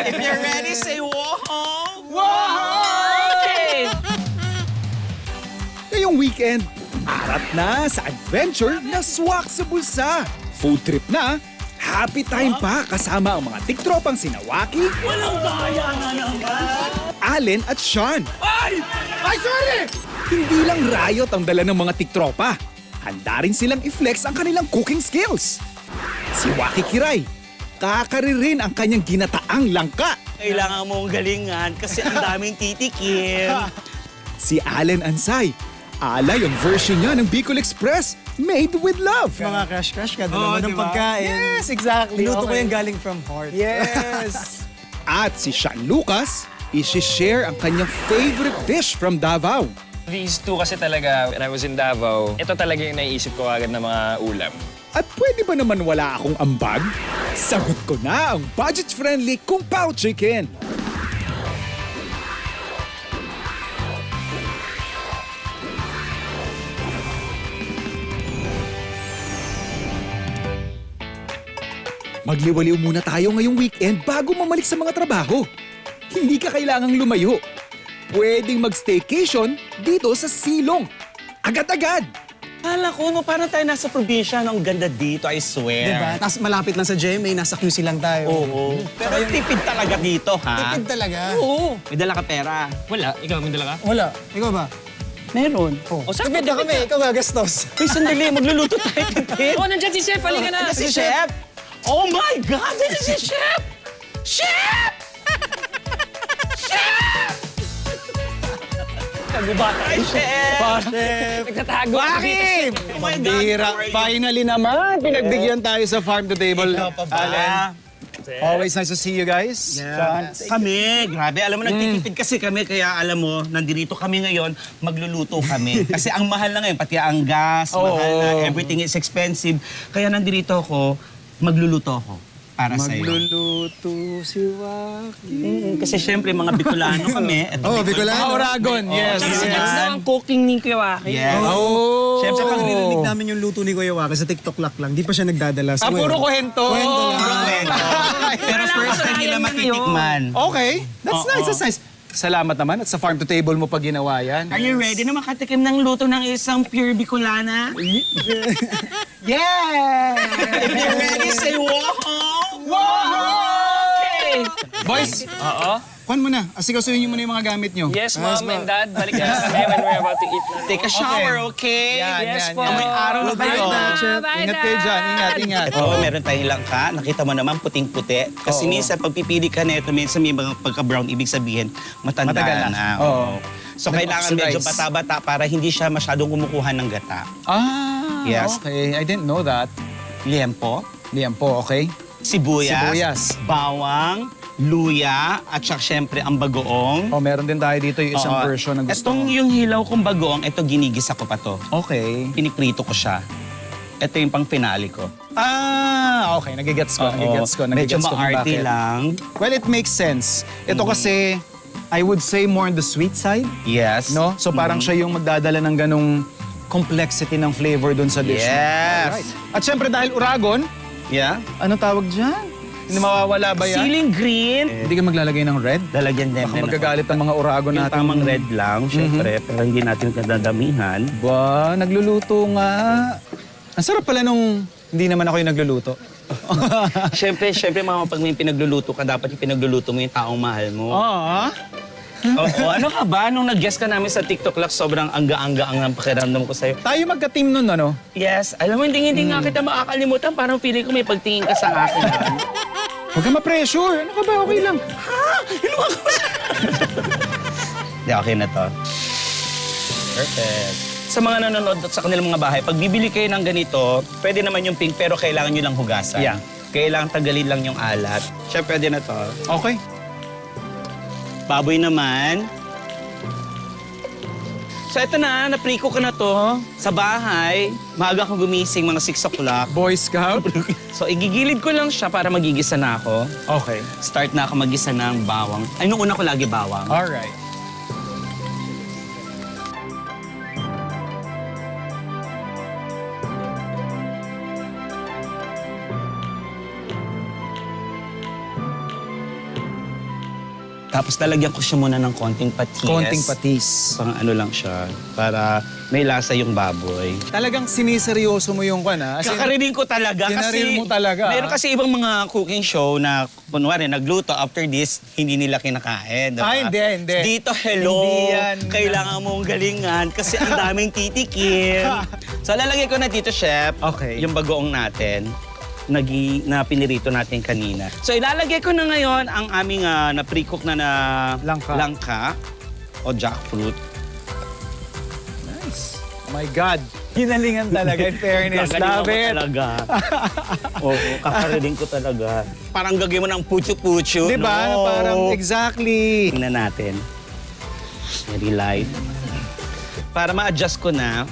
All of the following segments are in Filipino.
If you're ready, say whoa! Okay! Ngayong weekend, arat na sa adventure na swak sa bulsa. Food trip na, happy time pa kasama ang mga tiktropang sina Waki, Walang daya na naman! Allen at Sean. Ay! Ay, sorry! Hindi lang riot ang dala ng mga tiktropa. Handa rin silang i-flex ang kanilang cooking skills. Si Waki Kiray, kakari rin ang kanyang ginataang langka. Kailangan mong galingan kasi ang daming titikim. Si Allen Ansay, alay ang version niya ng Bicol Express, made with love. Mga crush-crush ka, dala mo ng diba? pagkain. Yes, exactly. Luto ko Okay. yung galing from heart. Yes. At si Sean Lucas, isi-share ang kanyang favorite dish from Davao. These two kasi talaga, when I was in Davao, ito talaga yung naiisip ko agad na mga ulam. At pwede ba naman wala akong ambag? Sagot ko na ang budget-friendly Kung Pao Chicken. Magliwaliw muna tayo ngayong weekend bago mamalik sa mga trabaho. Hindi ka kailangang lumayo. Pwedeng mag-staycation dito sa Silong. Agad-agad! Kala ko, no, parang tayo nasa probinsya. Ang ganda dito, I swear. Diba? Tapos malapit lang sa GMA, nasa QC lang tayo. Oo. Pero tipid talaga dito, ha? Tipid talaga. Oo. May dala ka pera. Wala, ikaw may dala ka? Wala. Ikaw ba? Meron. Oh. O, saan Tipid na kami, ikaw gagastos. Uy, sandali. Magluluto tayo, tipid. Oh, nandyan si Chef, halika na! Si Chef? Oh my God! This is si Chef! Chef! Chef! Nagubata Hi, Chef! Chef! Nagtatago. Bakit? Oh my God! Bira, how are you? finally naman, pinagbigyan tayo sa farm to table. Ikaw pa ba? Allen, always nice to see you guys. Sean. Kami, grabe. Alam mo, nagtitipid kasi kami. Kaya alam mo, nandito kami ngayon, magluluto kami. Kasi ang mahal na ngayon, pati ang gas, mahal na, everything is expensive. Kaya nandito ako, magluluto ako para sa'yo. Magluluto si Waki. Kasi syempre, mga Bicolano kami. Oh, Bicolano. Oragon, yes. Kasi next daw ang cooking ni Kuya Waki. Yes. Oh! Siyempre, Siyempre, pag pag nirinig namin yung luto ni Kuya Waki sa TikTok lang, di pa siya nagdadala. Puro kwento. Kwento lang. Pero first time nila matitikman. Okay, that's nice, that's nice. Salamat naman at sa farm to table mo pag ginawa yan. Are you ready na makatikim ng luto ng isang pure Bicolana? Yeah! If you're ready, say whoa! Okay! Boys, Oo. kuhan mo na. Asikasuhin niyo muna yung mga gamit niyo. Yes, Mom and Dad, balik na kami when we're about to eat na. Take a shower, okay? Yes po. May araw na kayo. Bye, Ingat kayo dyan. Ingat, ingat. Oo, meron tayong langka. Nakita mo naman, puting-puti. Kasi minsan, pag pipili ka na ito, minsan may mga pagka-brown, ibig sabihin, matanda Matagal na. na. Oo. So, kailangan medyo Oxidize. bata-bata para hindi siya masyadong kumukuha ng gata. Ah, Yes. okay. I didn't know that. Liempo, Liempo, okay. sibuyas, Sibuyas. bawang, luya, at saka syempre ang bagoong. Oh, meron din tayo dito yung isang Oo. version na gusto Itong ko. yung hilaw kong bagoong, ito ginigisa ko pa to. Okay. Piniprito ko siya. Ito yung pang finale ko. Ah, okay. Nagigets ko, nagigets ko. Medyo Nagigets ko kung maarte bakit. lang. Well, it makes sense. Ito kasi, I would say more on the sweet side, Yes. no? So parang siya yung magdadala ng ganong complexity ng flavor dun sa dish. Yes. Alright. At syempre dahil uragon, Yeah. ano tawag dyan? Hindi mawawala ba yan? Ceiling green. Hindi ka maglalagay ng red? Lalagyan din. Baka magagalit ang mga uragon Yung natin. tamang red lang, syempre. Pero hindi natin kadadamihan. Ba, nagluluto nga. Ang sarap pala nung hindi naman ako yung nagluluto. syempre, mama, pag may pinagluluto ka, dapat yung pinagluluto mo yung taong mahal mo. Ah? Oo, ano ka ba? Nung nag-guest ka namin sa TikTok Live, sobrang angga-angga ang pakiramdam ko sa'yo. Tayo magka-team nun, ano? Yes, alam mo, hindi nga kita makakalimutan. Parang feeling ko may pagtingin ka sa akin. Huwag ka ma-pressure. Ano ka ba? Okay lang. Hindi, okay na to. Perfect. Sa mga nanonood at sa kanilang mga bahay, pag bibili kayo ng ganito, pwede naman yung pink, pero kailangan nyo lang hugasan. Yeah. Kailangan tagalin lang yung alat. Siya, pwede na to. Okay. Baboy naman. So, eto na, napriko ka na to. Sa bahay, maaga akong gumising, mga 6 o'clock. Boy Scout. So, igigilid ko lang siya para magigisa na ako. Okay. Start na ako magisa ng bawang. Ay, nung una ko lagi bawang. Alright. Tapos lalagyan ko siya muna ng konting patis. Konting patis. Pang ano lang siya, para may lasa yung baboy. Talagang siniseryoso mo yung kana. Kakarinig ko talaga Kinaril mo talaga, meron kasi ibang mga cooking show na kunwari nagluto after this hindi nila kinakain, diba? Hindi. Dito hello, Hindi yan. kailangan mong galingan kasi ang daming titikim. So lalagay ko na dito, chef, Okay. yung bagoong natin na pinirito natin kanina. So ilalagay ko na ngayon ang aming na pre-cook na langka o jackfruit. Nice. Oh my God. Ginalingan talaga, in fairness. Gagaling Love ako it. talaga. Oo, kakarinig ko talaga. Parang gagawin mo ng pucho-pucho, Diba? Na no? parang exactly. Tingnan natin. Very light. Para ma-adjust ko na.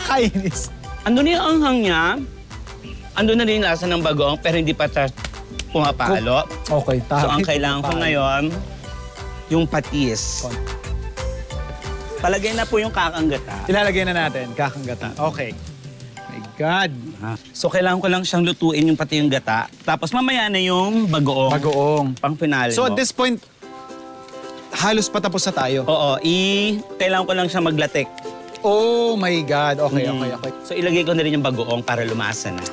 Kainis. Ando na yung anghang niya. Ando na rin yung lasa ng bagoong pero hindi pa pumapalo. Okay, So ang kailangan ko ngayon, yung patis. Palagay na po yung kakanggata. Ilalagay na natin, kakanggata. Okay. My God. So kailangan ko lang siyang lutuin yung pati yung gata. Tapos mamaya na yung bagoong. Bagoong. Pang finale So mo. at this point, halos patapos na tayo. Oo, kailangan ko lang siya maglatek. Oh my God. Okay. So ilagay ko na rin yung bagoong para lumasa na.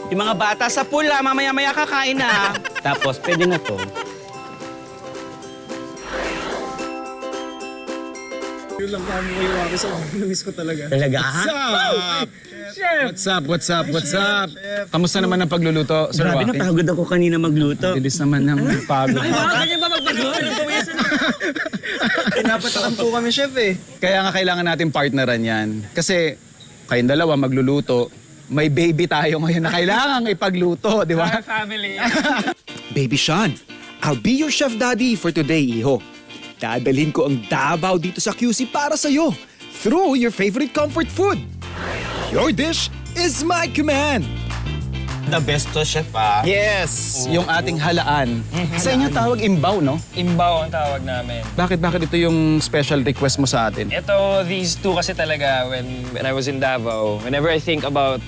Yung mga bata sa pula, mamaya-maya kakain na. Tapos pwede na to. Yun lang kami kayo ako sa namiss ko talaga. Talaga? What's up? Kamusta naman ang pagluluto, Sir Grabe, Waki? napagod ako kanina magluto. Bilis naman ng pagod. Ganyan ba magpagod? Pinapatakan po kami, chef eh. Kaya nga kailangan natin partneran yan. Kasi kayong dalawa magluluto, may baby tayo ngayon na kailangan ipagluto, di ba? Family. Baby Sean, I'll be your chef daddy for today, iho. Dadalhin ko ang Davao dito sa QC para sa'yo through your favorite comfort food. Your dish is my command. The best to, chef, ah. Yes, yung ating halaan. Sa inyo tawag imbaw, no? Imbaw ang tawag namin. Bakit ito yung special request mo sa atin? Ito, these two kasi talaga, when I was in Davao, whenever I think about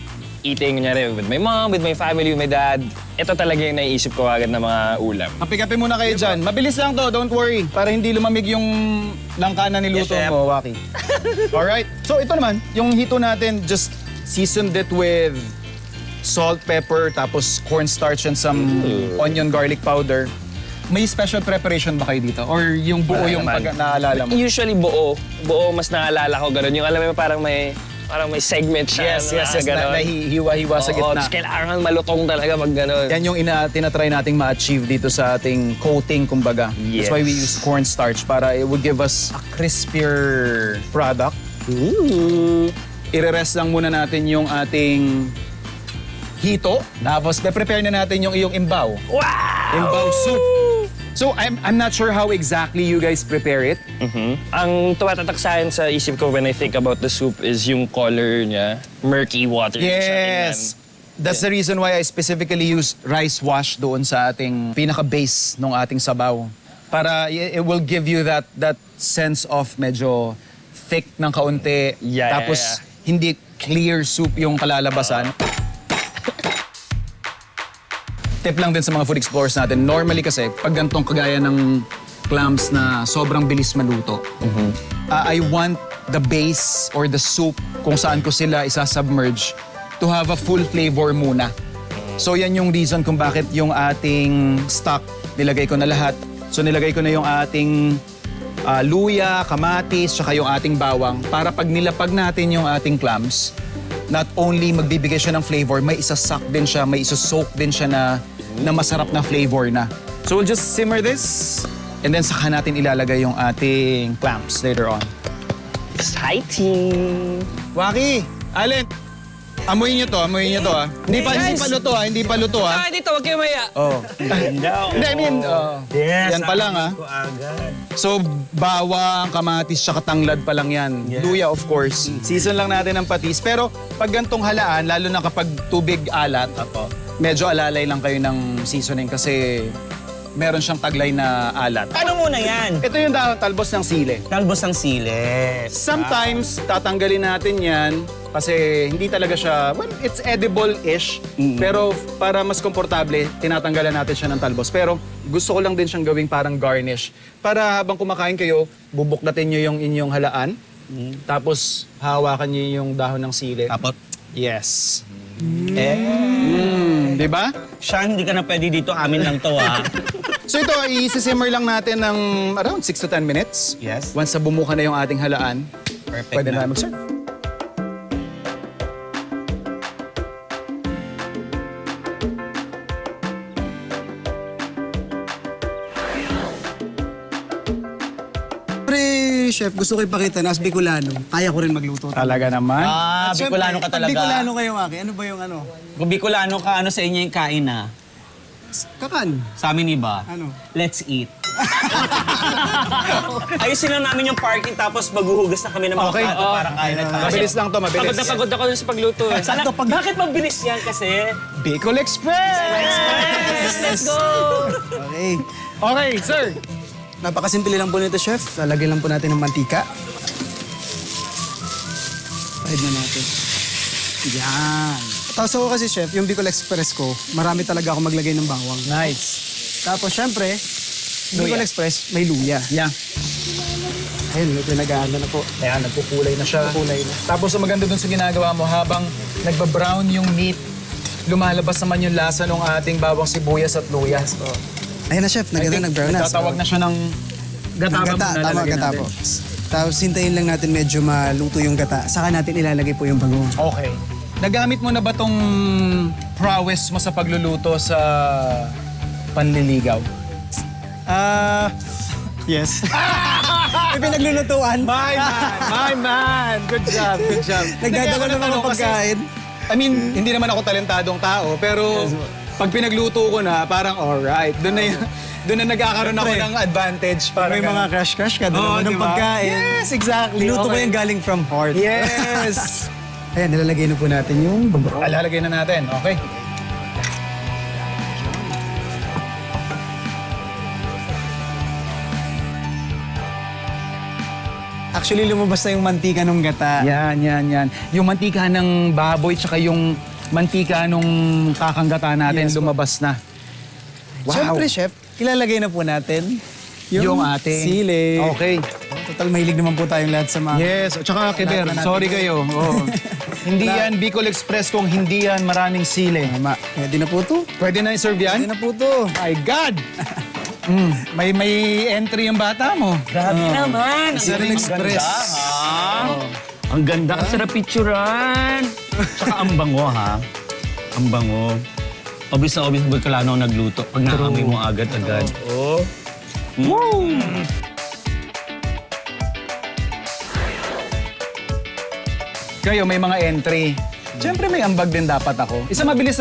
eating, kunyari, with my mom, with my family, with my dad, ito talaga yung naiisip ko agad na mga ulam. Kape-kape muna kayo dyan. Mabilis lang to, don't worry. Para hindi lumamig yung langka na niluto Yes, chef. mo, Waki. Alright. So ito naman, yung hito natin, just seasoned it with salt, pepper, tapos cornstarch and some onion garlic powder. May special preparation ba kayo dito? Or yung buo yung naman. pag naalala mo? Usually buo. Buo, mas naalala ko ganun. Yung alam mo, parang may segment siya. Yes, nahihiwa-hiwa sa Oo, gitna. tapos kailangan malutong talaga pag ganun. Yan yung tinatry nating ma-achieve dito sa ating coating, kumbaga. Yes. That's why we use cornstarch para it would give us a crispier product. Ire-rest lang muna natin yung ating hito. Tapos, prepare na natin yung iyong imbaw. Wow! Imbaw soup. So, I'm not sure how exactly you guys prepare it. Ang tumatatak sa akin sa isip ko when I think about the soup is yung color niya. Murky water. Yes. That's the reason why I specifically used rice wash doon sa ating pinaka-base ng ating sabaw. Para it will give you that sense of medyo thick ng kaunti. Yeah, Tapos hindi clear soup yung kalalabasan. Tip lang din sa mga food explorers natin. Normally kasi, pag gantong kagaya ng clams na sobrang bilis maluto, I want the base or the soup kung saan ko sila isa-submerge to have a full flavor muna. So yan yung reason kung bakit yung ating stock, nilagay ko na lahat. So nilagay ko na yung ating luya, kamatis, tsaka yung ating bawang para pag nilapag natin yung ating clams, not only magbibigay siya ng flavor, may isa-suck din siya, may isa-soak din siya na masarap na flavor na. So we'll just simmer this and then saka natin ilalagay yung ating clams later on. Exciting! Waki, Allen, amoy niyo to ah. Hindi pa luto ah. dito, wag kayo maya. Oh. Hindi, I mean, Yes, yan pa lang ko agad. So, bawang, kamatis, tsaka tanglad pa lang yan. Yeah. Luya, of course. Season lang natin ng patis. Pero pag gantong halaan, lalo na kapag tubig alat, medyo alalay lang kayo ng seasoning kasi meron siyang taglay na alat. Ano muna yan? Ito yung dahon, talbos ng sili. Talbos ng sili. Sometimes, tatanggalin natin yan kasi hindi talaga siya, well, it's edible-ish. Pero para mas komportable, tinatanggalan natin siya ng talbos. Pero gusto ko lang din siyang gawing parang garnish. Para habang kumakain kayo, bubuklatin nyo yung inyong halaan. Tapos, hawakan nyo yung dahon ng sili. Tapos, Yes. eh. Di ba? Sean, hindi ka na pwede dito. Amin lang to, ah. So ito, i-simmer lang natin ng around 6 to 10 minutes. Yes. Once na bumuka na yung ating halaan, Perfect pwede na. na mag-serve. Pre, chef, gusto ko ipakita na as Bicolano, kaya ko rin magluto. Talaga naman. Ah, At syempre, Bicolano ka pag talaga. Bicolano kayo, Maki, ano ba yung ano? Kung Bicolano ka, ano sa inyo yung kain na? Kakan. Sa amin iba? Ano? Let's eat. Ayusin lang namin yung parking tapos maghuhugas na kami ng mga Okay. plato para kain na tayo. Mabilis lang to, mabilis. Pagod na pagod ako dun sa pagluto eh. Sana, bakit mabilis yan kasi? Bicol Express! Let's go! Okay. Okay, sir. Napakasimple lang po nito, chef. Lalagyan lang po natin ng mantika. Pahid na natin. Yan. Tapos ako kasi, chef, yung Bicol Express ko, marami talaga ako maglagay ng bawang. Nice. Tapos, syempre, Bicol Express, may luya. Yeah. Ayun, may pinag-aano na po. Ayan, nagpukulay na siya. Kulay na. Tapos ang maganda dun sa ginagawa mo, habang nagbabrown yung meat, lumalabas naman yung lasa ng ating bawang sibuyas at luya. Ayun na, chef. Nag-brown na. Nagtatawag na siya ng gata. Ng gata, tama, gata po. Tapos hintayin lang natin medyo maluto yung gata. Saka natin ilalagay po yung bagoong. Okay. Nagamit mo na ba tong prowess mo sa pagluluto sa panliligaw? Yes. May pinaglulutuan. My man! Good job, good job. Nagdadala naman ng pagkain. I mean, hindi naman ako talentadong tao, pero pag pinagluto ko na, parang alright. Doon na nagkakaroon ako ng advantage. May mga crush-crush ka, dala mo ng pagkain. Yes, exactly. Niluto ko Okay. yung galing from heart. Yes! Ayan, nilalagay na po natin yung bagoong. Alalagay na natin, okay? Actually, lumabas na yung mantika ng gata. Yan. Yung mantika ng baboy tsaka yung mantika nung kakanggata natin Yes, po. lumabas na. Wow. Siyempre, chef, ilalagay na po natin yung ating sili. Okay. Total, mahilig naman po tayong lahat sa mga... Yes, at saka Kiber, Lahat na natin sorry to. kayo. Oo. Hindi yan Bicol Express kung hindi yan maraming sili. Tama. Pwede na po to. Pwede na i-serve yan? Pwede na po to. My God! May entry yung bata mo. Grabe naman. Ang Bicol galing Express. maganda, ha? Ang ganda. Ang sarap picturean. Tsaka ang bango, ha? Ang bango. Obvious na Bicolano ang nagluto. Pag naamoy mo agad-agad. Oo. Kayo, may mga entry. Siyempre may ambag din dapat ako. Isa mabilis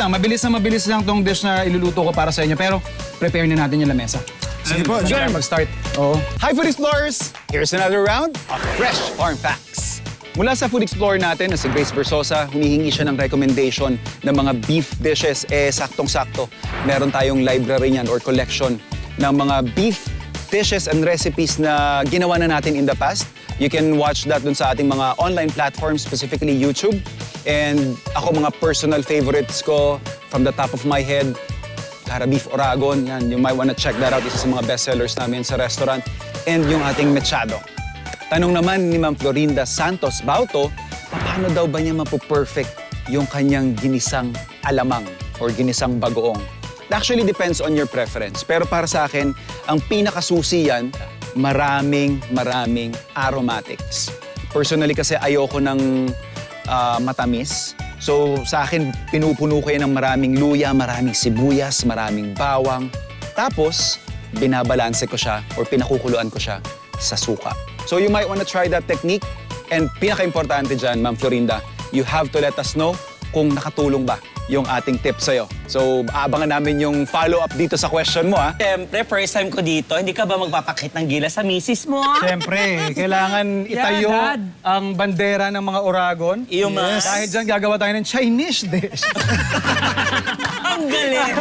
lang tong dish na iluluto ko para sa inyo. Pero prepare na natin yung lamesa. Sige po, Sure, mag-start. Oo. Hi Food Explorers! Here's another round of Fresh Farm Facts. Mula sa Food Explorer natin na si Grace Versosa, humihingi siya ng recommendation ng mga beef dishes. Saktong-sakto. Meron tayong library niyan or collection ng mga beef dishes and recipes na ginawa na natin in the past. You can watch that dun sa ating mga online platforms, specifically YouTube. And ako, mga personal favorites ko from the top of my head, Cara Beef Oragon, yan, you might wanna check that out. Isa sa mga bestsellers namin sa restaurant. And yung ating mechado. Tanong naman ni Ma'am Florinda Santos Bauto, paano daw ba niya mapu-perfect yung kanyang ginisang alamang or ginisang bagoong? It actually depends on your preference. Pero para sa akin, ang pinakasusi yan, maraming aromatics. Personally kasi ayoko ng matamis. So sa akin, pinupuno ko yan ng maraming luya, maraming sibuyas, maraming bawang. Tapos, binabalanse ko siya or pinakukuluan ko siya sa suka. So you might wanna try that technique. And pinaka-importante dyan, Ma'am Florinda, you have to let us know kung nakatulong ba yung ating tip sa'yo. So, abangan namin yung follow-up dito sa question mo, ha? Siyempre, first time ko dito, hindi ka ba magpapakit ng gila sa misis mo? Siyempre, kailangan itayo Dad. ang bandera ng mga Oragon. Yung mga- Dahil dyan, gagawa tayo ng Chinese dish. Ang galing!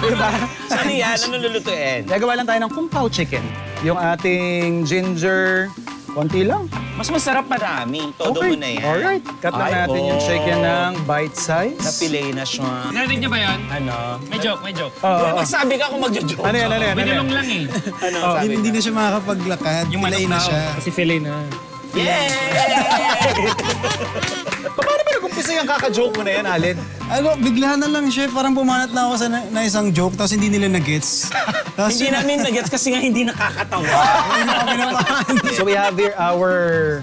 Diba? Ano yan? Ano lulutuin? Gagawa lang tayo ng kung pao chicken. Yung ating ginger, konti lang. Mas masarap marami. Todo mo na yan. Alright. Cut lang natin yung chicken ng bite size. Napilay na siya. Narinig niyo ba yan? Ano? May joke, may joke. Oo. Magsabi ka kung magjo-joke. Ano yan, ano yan? Ano yan? Binulong lang eh. Ano sabi Hindi niya? na siya makakapaglakad. Pilay na siya. Kasi fillet na. Yay! Paano ba nag-umpisa yung kaka-joke mo na yan, Alin? Ano, bigla na lang, chef. Parang bumanat lang ako sa na isang joke, tapos hindi nila na-gets. Tapos Hindi namin nag-gets kasi nga hindi nakakatawa. So we have here our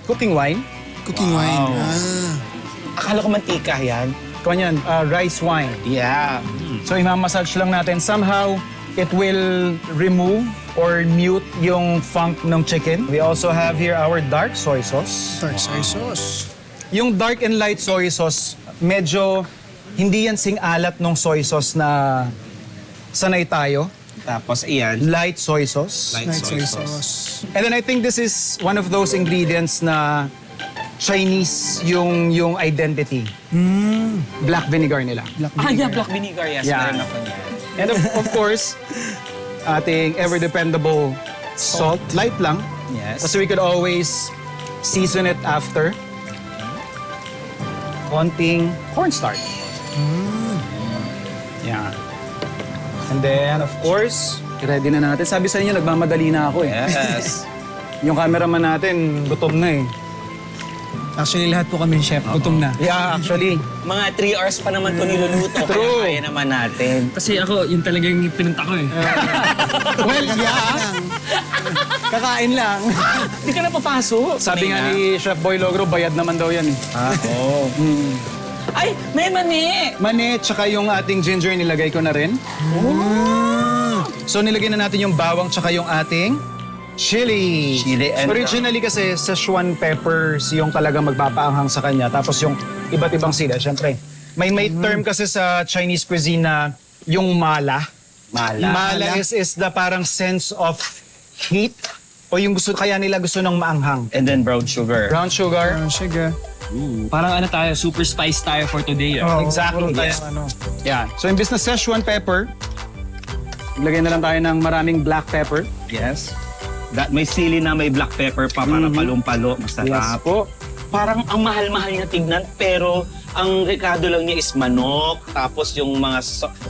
cooking wine. cooking wine. Akala ko mantika yan. Kung yan, rice wine. Yeah. So imamassage lang natin. Somehow, it will remove or mute yung funk ng chicken. We also have here our dark soy sauce. Dark soy sauce. Yung dark and light soy sauce, medyo hindi yan sing-alat nung soy sauce na sanay tayo. Tapos iyan. Light soy sauce. Light Light soy soy sauce. sauce. And then I think this is one of those ingredients na Chinese yung identity. Black vinegar nila. Black Ah, yeah, vinegar. black vinegar. Yes, Yeah. meron ako niyan. And of course, ating ever-dependable salt. Light lang. Yes. Kasi we could always season it after. Konting cornstarch. Yeah. And then, of course, ready na natin. Sabi sa inyo, nagmamadali na ako eh. Yes. Yung cameraman natin, gutom na eh. Actually, lahat po kami, chef. Gutom na. Yeah, actually. Mga 3 hours pa naman ito niluluto. True. Kaya naman natin. Kasi ako, yun talagang pinunta ko eh. Well, yeah. Kakain lang. Hindi ka na papasok. Sabi nga ni Chef Boy Logro, bayad naman daw yan eh. Oo. Ay, may mani! Mani, tsaka yung ating ginger nilagay ko na rin. So nilagay na natin yung bawang tsaka yung ating chili. Chili and- Originally kasi Szechuan peppers yung talagang magpapaanghang sa kanya. Tapos yung iba't ibang sila, syempre. May term kasi sa Chinese cuisine na yung mala. Mala is the parang sense of heat o yung gusto kaya nila gusto ng maanghang. And then brown sugar. Brown sugar. Sugar. Parang ano tayo, super spice tayo for today. Oh, Exactly. yes. Yeah. So imbis na Szechuan pepper, lagyan na lang tayo ng maraming black pepper. Yes. May sili na may black pepper pa para palong-palo. Masarap. po. Parang ang mahal-mahal niya tignan, pero ang rekado lang niya is manok, tapos yung mga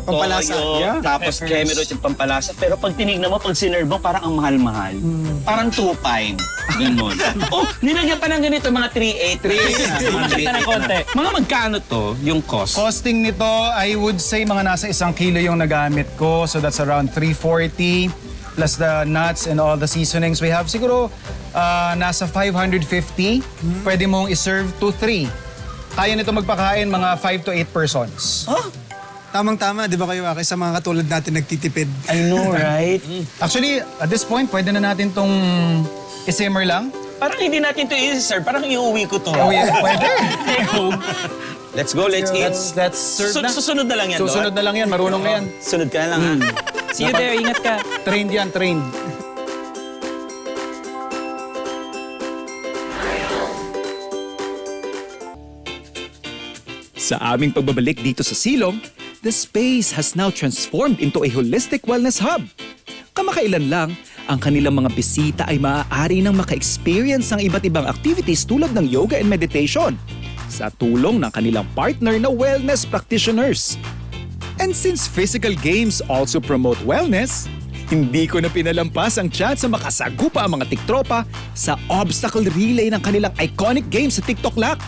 Pampalasa. toyo, Yeah. tapos Peppers. kemerot yung pampalasa. Pero pag tinignan mo, pag sinerve mo, parang ang mahal-mahal. Parang 2.5. Ganun. Oh, nilagyan pa ng ganito, mga 3.8. 3.8. Kita ng konti. Mga magkano to, yung cost? Costing nito, I would say mga nasa 1 kilo yung nagamit ko. So that's around 340 plus the nuts and all the seasonings we have. Siguro nasa 550. Pwede mong iserve to 3. Kaya nito magpakain mga 5 to 8 persons. Tamang-tama, di ba kayo, Aki, sa mga katulad natin nagtitipid? I know, right? Actually, at this point, pwede na natin tong isimmer lang. Parang hindi natin to i-serve, parang iuwi ko to. Pwede. Take home. Let's go, let's eat. That's served na. Susunod na lang yan, Susunod na lang yan, marunong na yan. Sunod ka na lang, ha? See you there, ingat ka. Trained yan, trained. Sa aming pagbabalik dito sa Silong, the space has now transformed into a holistic wellness hub. Kamakailan lang, ang kanilang mga bisita ay maaari nang maka-experience ng iba't ibang activities tulad ng yoga and meditation sa tulong ng kanilang partner na wellness practitioners. And since physical games also promote wellness, hindi ko na pinalampas ang chance na makasagupa ang mga tiktropa sa obstacle relay ng kanilang iconic game sa TikTok Lock.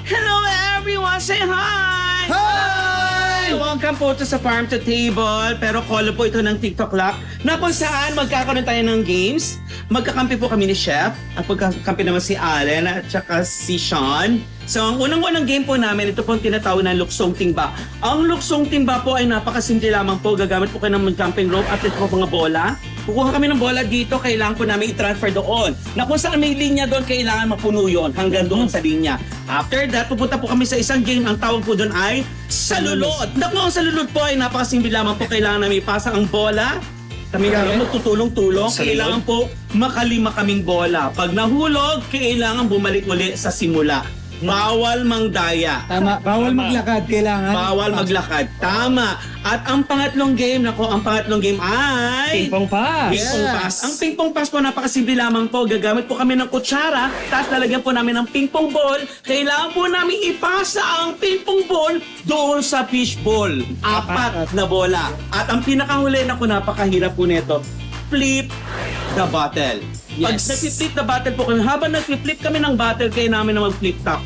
Hello everyone! Say hi! Hi! Welcome po to sa Farm to Table. Pero kolo po ito ng TikTok Lock na kung saan magkakaroon tayo ng games. Magkakampi po kami ni Chef at magkakampi naman si Allen at saka si Sean. So ang unang-unang game po namin, ito po ang tinatawag na luksong timba. Ang luksong timba po ay napakasimple lamang po. Gagamit po kayo ng camping rope at ito po mga bola. Kukuha kami ng bola dito, kailangan po namin i-transfer doon. Na kung saan may linya doon, kailangan mapuno yun hanggang doon sa linya. After that, pupunta po kami sa isang game. Ang tawag po doon ay salulod. Naku, ang salulod po ay napakasimple lamang po. Kailangan namin ipasa ang bola. Kami magtutulong-tulong. Kailangan po makalima kaming bola. Pag nahulog, kailangan bumalik uli sa simula. Bawal mangdaya. Tama, bawal maglakad, kailangan. Bawal maglakad. Tama. At ang pangatlong game ay... Ping-pong pass. Ping-pong pass. Ang ping-pong pass po, napakasimple lamang po. Gagamit po kami ng kutsara, tapos lalagyan po namin ng ping-pong ball. Kailangan po namin ipasa ang ping-pong ball doon sa fish ball. 4 na bola. At ang pinakahuli na napakahirap po nito, flip the bottle. Pag nag-flip the bottle po kami, habang nag-flip kami ng bottle, kayo namin na mag-flip top.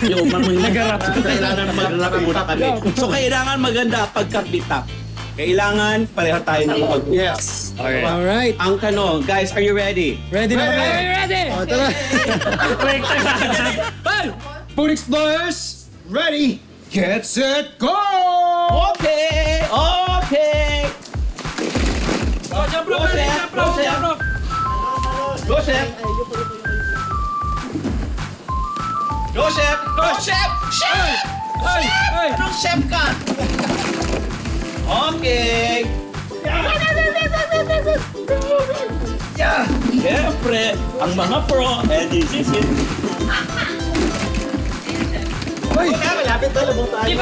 Yung nagarap. Kailangan mag-rap muna kami. So kailangan maganda pagka-flip top. Kailangan pareho tayo ng mag Yes. Okay. Alright. Ang tanong, guys, are you ready? Ready na kami. Ready? O, tara. Food Explorers, ready, get set, go! Okay! Okay! Go, chef! Go, chef! Go, chef! Go, chef! Go, chef! Chef! Chef! Anong chef ka? Okay! Yeah! Siyempre, ang mga pro, this is it. Hoy! Malapit na, labong tayo. Go!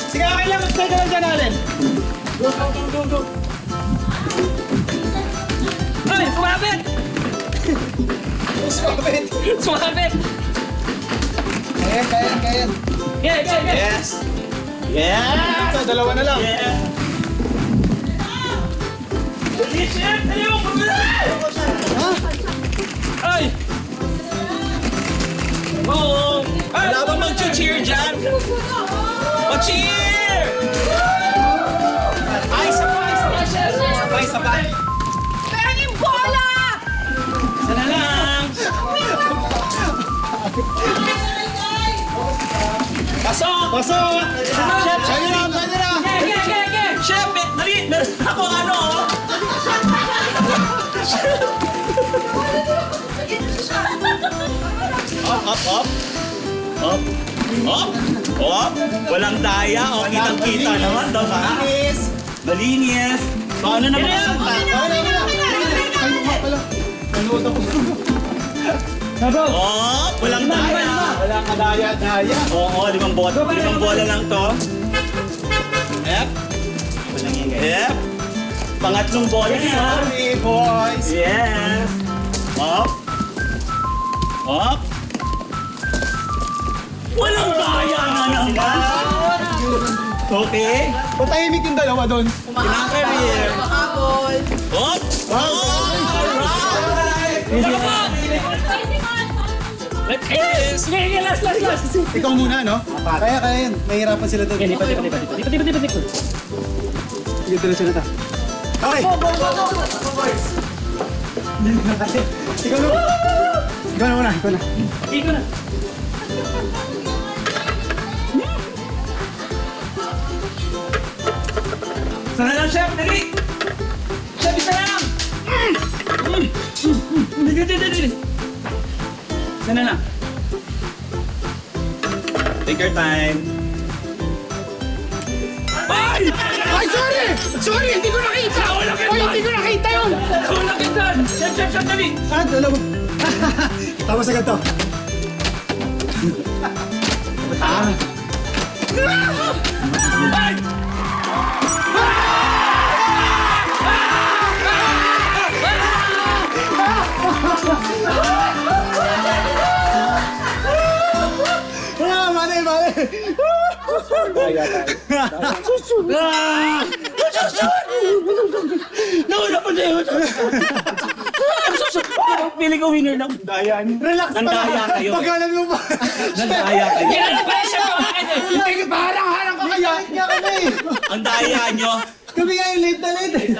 Sige, okay lang. Stay ka lang dyan, Allen. Ay, sumabit! Sumabit! Kaya. Yes. Yes. Ito, dalawa na lang. Yes. Chef, tayo mo Ay! Oo. Wala ba mag-cheer dyan? Cheer! Ay, sabay. Pero yung bola! Sana lang. Pasok! Chef, Pwede na. Chef, dali! Meron ako Up. Walang daya. O, kitang-kita naman. Diba? Malinis. So, ano naman ang walang daya. Wala ka daya. Oo, 5 bola lang to. Yep. Pangatlong bola na. Boys. Yes. Up. Walang daya na naman. Okay. Patahimik yung dalawa doon. Pinaka-career. Up. Alright. Let's sige, last. Ikaw muna, no? Kaya yan. Mahirapan sila doon. Lipat. Sige, diretso na ta. Okay. Ikaw na muna. Iko na. Sana lang, chef. Dali. Chef, isa lang. Dali. Sana lang. Take your time. Ay! Ay, sorry! Hindi ko nakita! Hindi ko nakita yun! Chef, dali. Ah, dalawa. Tapos agad to. Mali. Nawala pa na yun. Feeling ko winner ng daya niyo. Relax pa Nandaya lang. kayo. Pagalan mo pa. Nandaya kayo. Hindi, parang ka kaya. Kaya kami. Ang daya nyo. Kami nga yung late na late.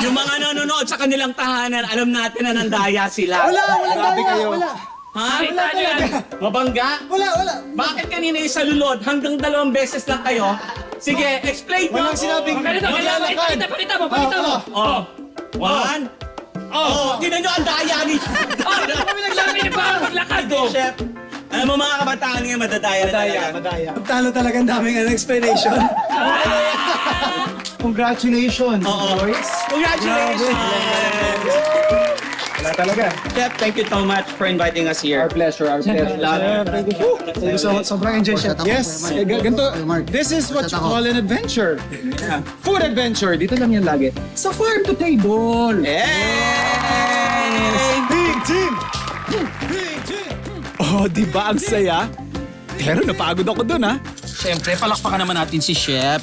Yung mga nanonood sa kanilang tahanan, alam natin na nandaya sila. Wala Grabe daya. kayo. Wala. Ha? Kita nyo yan. Mabangga? Wala. Bakit kanina yung sa lulod, hanggang 2 beses lang kayo? Sige, explain mo. Walang sinabing maglalakad. Pakita mo. Oh. 1. Oh, tingnan nyo ang daya ni Kami nagsabi ni para maglakad Ito, chef. Alam mo mga kabataan ngayon, madadaya na talaga. Talo talagang daming explanation. Congratulations, Oo. boys. Congratulations! Wala talaga. Chef, thank you so much for inviting us here. Our pleasure, our pleasure. Thank you so much. Sobrang enjoy, chef. Yes, ganito. This is what you call an adventure. Food adventure. Dito lang yan lagi. Sa farm to table. Big team! Big team! Oh, di ba ang saya? Pero napagod ako dun, ha? Siyempre, palakpakan naman natin si Chef.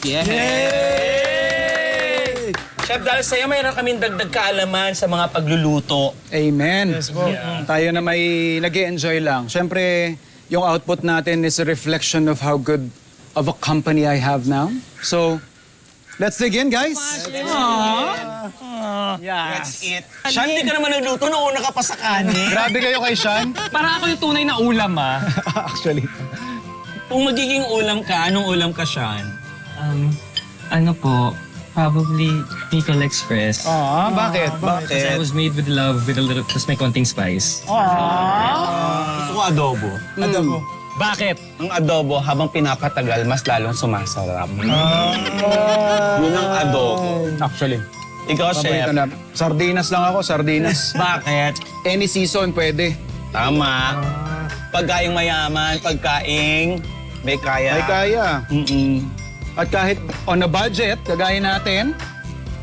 Chef, dahil sa'yo, mayroon kaming dagdag kaalaman sa mga pagluluto. Amen. Tayo na may nag-enjoy lang. Siyempre, yung output natin is a reflection of how good of a company I have now. So, let's dig in, guys. That's it. Sean, hindi ka naman nagluto. Nauna ka pa sa kanin. Grabe kayo kay Sean. Para ako yung tunay na ulam, Actually. Kung magiging ulam ka, anong ulam ka, Sean? Ano po, probably Pickle Express. Bakit? Because I was made with love with a little, tapos may konting spice. Ito adobo. Adobo. Bakit? Ang adobo, habang pinapatagal, mas lalong sumasarap. Yun ang adobo. Actually. Ikaw, Chef. Paborito na. Sardinas lang ako, sardinas. Bakit? Any season, pwede. Tama. Pagkaing mayaman, pagkaing may kaya. Ay, kaya. Mm-mm. At kahit on a budget, kagaya natin,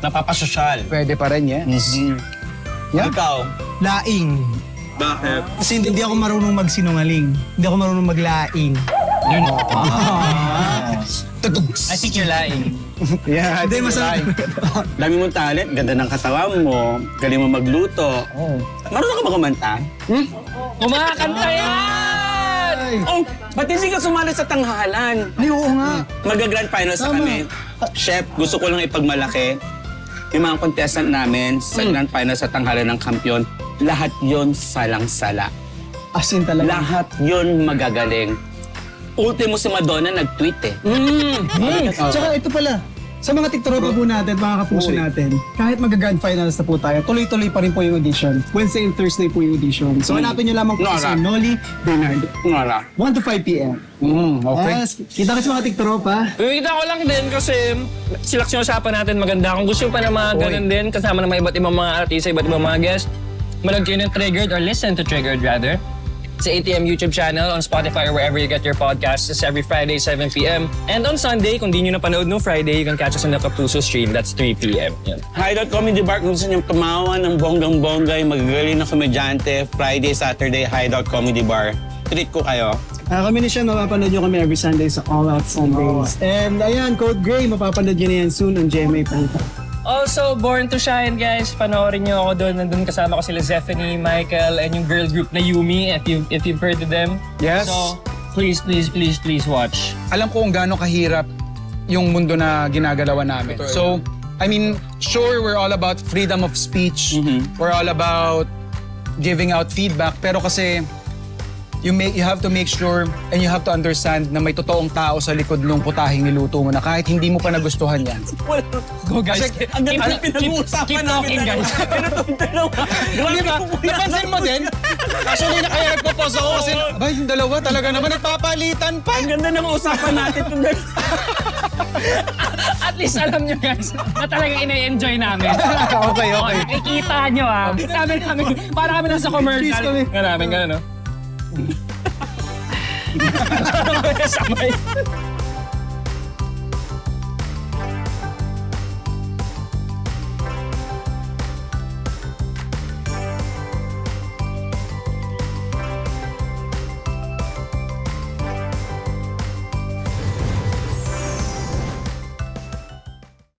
Napapasosyal. pwede pa rin, yes. Yeah. Ikaw. Laing. Bakit? Kasi hindi ako marunong magsinungaling. Hindi ako marunong maglaing. I think you're lying. Yeah, Hindi, masarap. Dami mong talent, ganda ng katawan mo, galing mo magluto. Marunong ka ba kumanta? Kumakanta yan! Oh, ba't hindi ka sumali sa tanghalan? Ay, oo nga. Mag-grand finals na kami. Chef, gusto ko lang ipagmalaki. Yung mga contestant namin sa grand finals sa tanghalan ng kampiyon, lahat yon salang-sala. As in talaga. Lahat yon magagaling. Ultimo si Madonna nag-tweet eh. Tsaka ito pala, sa mga tiktropa po natin, mga kapuso natin, kahit mag-grand finals na po tayo, tuloy-tuloy pa rin po yung audition. Wednesday and Thursday po yung audition. So hanapin nyo lamang po Nora. si Noli Bernardo. Ngara. 1 to 5 p.m. okay. Yes, kita kasi mga tiktropa. Kita ko lang din kasi seleksyon usapan natin maganda. Kung gusto pa na mga ganun din, kasama ng mga iba't ibang mga artista, iba't ibang mga guests, manood kayo ng Triggered or listen to Triggered rather. Sa ATM YouTube channel, on Spotify or wherever you get your podcasts. It's every Friday, 7 p.m. And on Sunday, kung di nyo napanood no Friday, you can catch us on the Kapuso stream. That's 3 p.m. Yan. Hideout Comedy Bar, kung gusto nyo tumawa ng bonggang-bongga, yung magagaling na komedyante, Friday, Saturday, Hideout Comedy Bar. Treat ko kayo. Kami ni Sean, mapapanood nyo kami every Sunday sa All Out Sundays. And ayan, Code Gray, mapapanood nyo na yan soon on GMA Panta. Also, Born to Shine, guys. Panoorin nyo ako doon. Nandun kasama ko sila Zephanie, Michael, and yung girl group na Yumi, if you've heard of them. Yes. So, please watch. Alam ko kung gaano kahirap yung mundo na ginagalawan namin. So, I mean, sure, we're all about freedom of speech. We're all about giving out feedback. Pero kasi, you have to make sure and you have to understand na may totoong tao sa likod ng putahing niluto mo na kahit hindi mo pa nagustuhan yan. Go, guys. Ang ganda ng pinag-uusapan keep namin talking, guys. Di ba? Napansin mo din? Actually, na kaya nagpo-pause ako kasi, ba, yung dalawa talaga naman nagpapalitan pa. Ang ganda ng usapan natin. At least alam nyo, guys, na talagang ina-enjoy namin. Okay. Nakikita nyo, Sabi namin, para kami nasa commercial. Nga namin, gano'n, no? Sabay.